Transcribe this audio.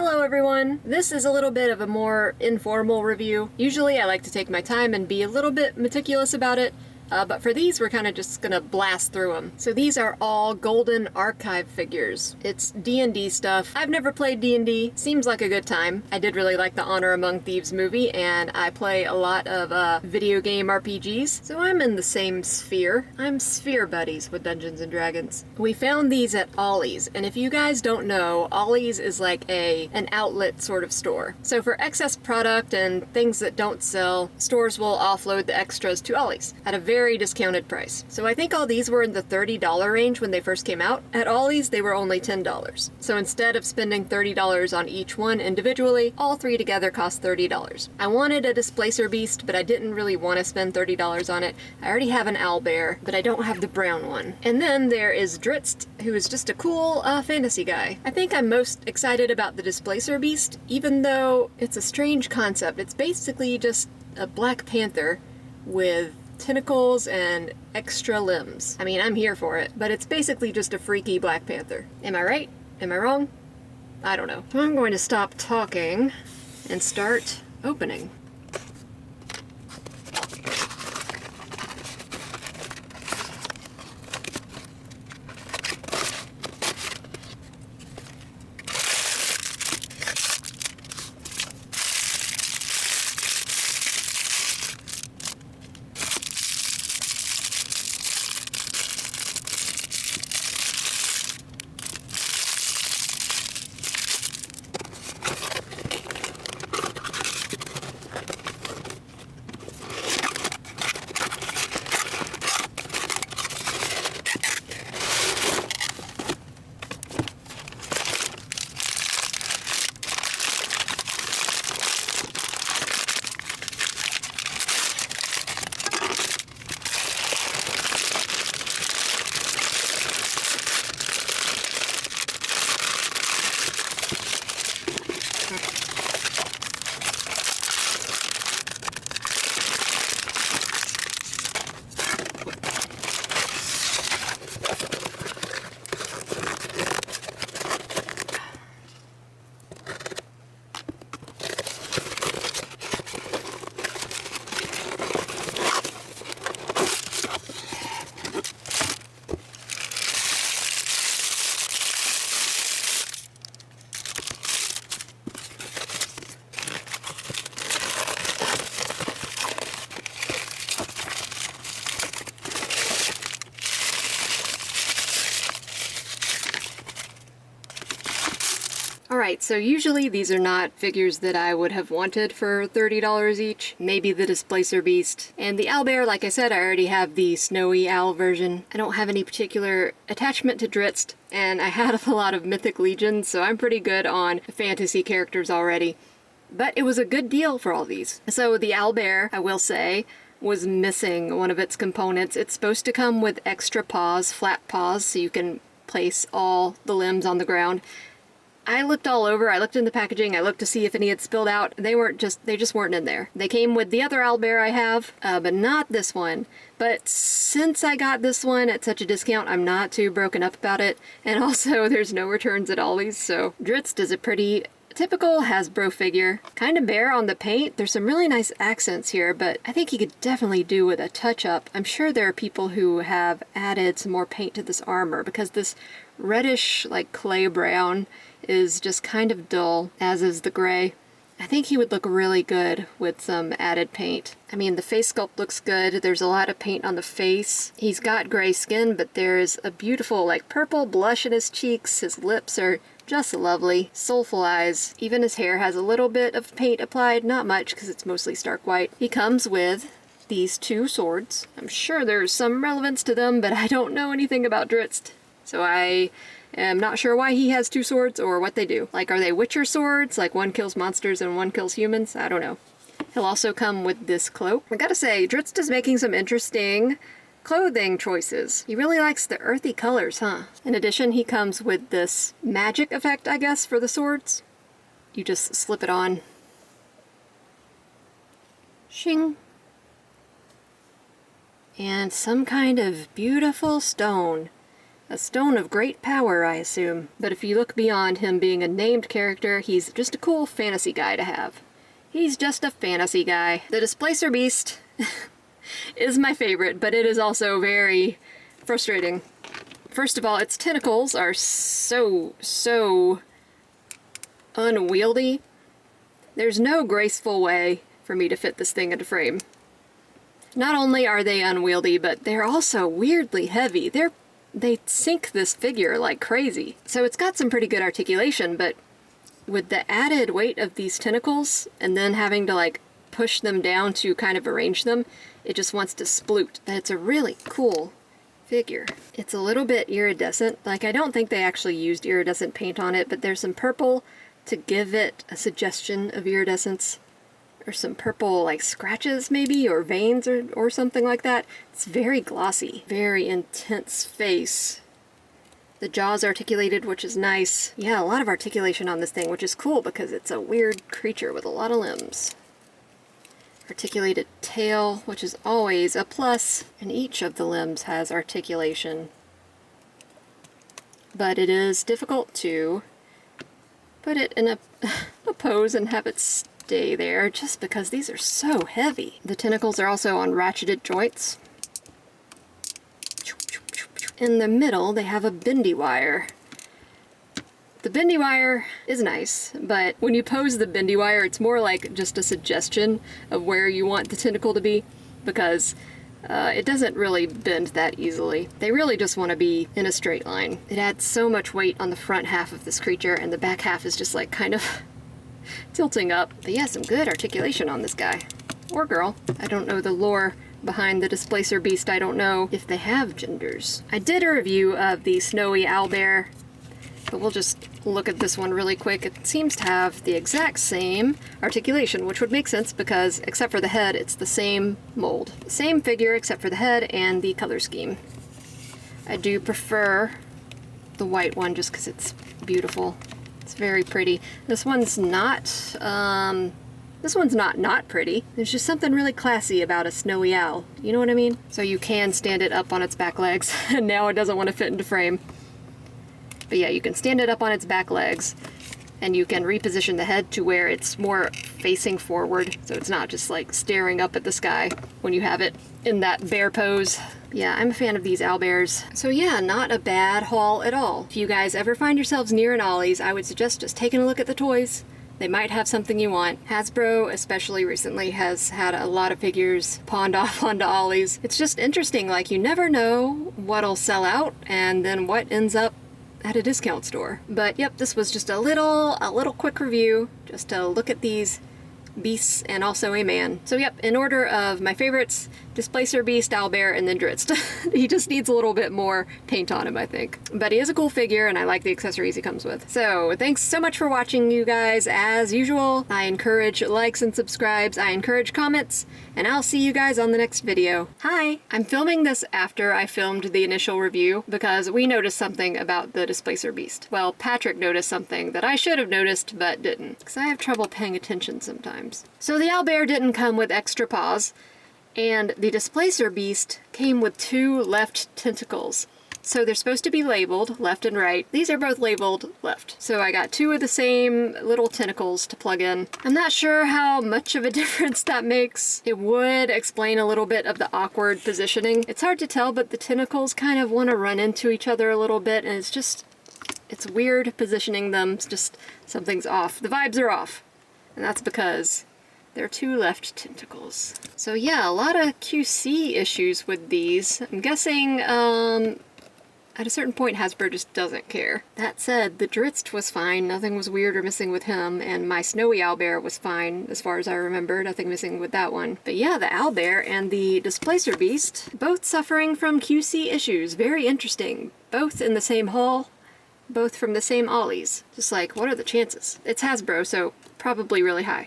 Hello everyone! This is a little bit of a more informal review. Usually I like to take my time and be a little bit meticulous about it, but for these we're kind of just gonna blast through them. So these are all Golden Archive figures. It's D&D stuff. I've never played D&D. Seems like a good time. I did really like the Honor Among Thieves movie, and I play a lot of video game RPGs, so I'm in the same sphere. I'm sphere buddies with Dungeons & Dragons. We found these at Ollie's, and if you guys don't know, Ollie's is like an outlet sort of store. So for excess product and things that don't sell, stores will offload the extras to Ollie's at a very discounted price. So I think all these were in the $30 range when they first came out. At Ollie's, they were only $10. So instead of spending $30 on each one individually, all three together cost $30. I wanted a Displacer beast, but I didn't really want to spend $30 on it. I already have an Owlbear, but I don't have the brown one. And then there is Drizzt, who is just a cool fantasy guy. I think I'm most excited about the Displacer beast, even though it's a strange concept. It's basically just a Black Panther with tentacles and extra limbs. I mean, I'm here for it, but it's basically just a freaky Black Panther. Am I right? Am I wrong? I don't know. So I'm going to stop talking and start opening. Alright, so usually these are not figures that I would have wanted for $30 each. Maybe the Displacer Beast. And the Owlbear, like I said, I already have the Snowy Owl version. I don't have any particular attachment to Drizzt, and I have a lot of Mythic Legions, so I'm pretty good on fantasy characters already. But it was a good deal for all these. So the Owlbear, I will say, was missing one of its components. It's supposed to come with extra paws, flat paws, so you can place all the limbs on the ground. I looked all over, I looked in the packaging, I looked to see if any had spilled out. They just weren't in there. They came with the other Owlbear I have, but not this one. But since I got this one at such a discount, I'm not too broken up about it. And also, there's no returns at Ollie's, so Drizzt is a pretty typical Hasbro figure. Kind of bare on the paint. There's some really nice accents here, but I think he could definitely do with a touch-up. I'm sure there are people who have added some more paint to this armor, because this reddish, like clay brown, is just kind of dull, as is the gray. I think he would look really good with some added paint. I mean, the face sculpt looks good. There's a lot of paint on the face. He's got gray skin, but there's a beautiful, like, purple blush in his cheeks. His lips are just lovely. Soulful eyes. Even his hair has a little bit of paint applied. Not much, because it's mostly stark white. He comes with these two swords. I'm sure there's some relevance to them, but I don't know anything about Drizzt. So I am not sure why he has two swords or what they do. Like, are they Witcher swords? Like, one kills monsters and one kills humans? I don't know. He'll also come with this cloak. I gotta say, Drizzt is making some interesting clothing choices. He really likes the earthy colors, huh? In addition, he comes with this magic effect, I guess, for the swords. You just slip it on. Shing. And some kind of beautiful stone A stone of great power, I assume. But if you look beyond him being a named character, he's just a cool fantasy guy to have. He's just a fantasy guy. The Displacer Beast is my favorite, but it is also very frustrating. First of all, its tentacles are so unwieldy. There's no graceful way for me to fit this thing into frame. Not only are they unwieldy, but they're also weirdly heavy. They sink this figure like crazy. So it's got some pretty good articulation, but with the added weight of these tentacles and then having to like push them down to kind of arrange them, it just wants to sploot. But it's a really cool figure. It's a little bit iridescent. Like, I don't think they actually used iridescent paint on it, but there's some purple to give it a suggestion of iridescence. Or some purple, like, scratches, maybe, or veins, or something like that. It's very glossy. Very intense face. The jaw's articulated, which is nice. Yeah, a lot of articulation on this thing, which is cool because it's a weird creature with a lot of limbs. Articulated tail, which is always a plus, and each of the limbs has articulation. But it is difficult to put it in a pose and have it stay there, just because these are so heavy. The tentacles are also on ratcheted joints. In the middle, they have a bendy wire. The bendy wire is nice, but when you pose the bendy wire, it's more like just a suggestion of where you want the tentacle to be, because it doesn't really bend that easily. They really just want to be in a straight line. It adds so much weight on the front half of this creature, and the back half is just like kind of tilting up. But yeah, some good articulation on this guy. Or girl. I don't know the lore behind the Displacer Beast. I don't know if they have genders. I did a review of the snowy owlbear, but we'll just look at this one really quick. It seems to have the exact same articulation, which would make sense because, except for the head, it's the same mold. Same figure except for the head and the color scheme. I do prefer the white one just because it's beautiful. It's very pretty. This one's not pretty. There's just something really classy about a snowy owl. You know what I mean? So you can stand it up on its back legs, and now it doesn't want to fit into frame. But yeah, you can stand it up on its back legs, and you can reposition the head to where it's more facing forward, so it's not just like staring up at the sky when you have it in that bear pose. Yeah, I'm a fan of these owlbears. So yeah, not a bad haul at all. If you guys ever find yourselves near an Ollie's, I would suggest just taking a look at the toys. They might have something you want. Hasbro, especially recently, has had a lot of figures pawned off onto Ollie's. It's just interesting, like you never know what'll sell out and then what ends up at a discount store. But yep, this was just a little quick review, just to look at these beasts and also a man. So yep, in order of my favorites, Displacer Beast, Owlbear, and then Drizzt. He just needs a little bit more paint on him, I think. But he is a cool figure, and I like the accessories he comes with. So thanks so much for watching, you guys. As usual, I encourage likes and subscribes. I encourage comments, and I'll see you guys on the next video. Hi! I'm filming this after I filmed the initial review because we noticed something about the Displacer Beast. Well, Patrick noticed something that I should have noticed but didn't, because I have trouble paying attention sometimes. So the Owlbear didn't come with extra paws, and the Displacer Beast came with 2 left tentacles. So they're supposed to be labeled left and right. These are both labeled left. So I got 2 of the same little tentacles to plug in. I'm not sure how much of a difference that makes. It would explain a little bit of the awkward positioning. It's hard to tell, but the tentacles kind of want to run into each other a little bit, and it's weird positioning them. It's just, something's off. The vibes are off. And that's because there are 2 left tentacles. So yeah, a lot of QC issues with these. I'm guessing, at a certain point, Hasbro just doesn't care. That said, the Drizzt was fine. Nothing was weird or missing with him, and my snowy owlbear was fine, as far as I remember. Nothing missing with that one. But yeah, the owlbear and the Displacer Beast, both suffering from QC issues. Very interesting. Both in the same haul, both from the same Ollies. Just like, what are the chances? It's Hasbro, so probably really high.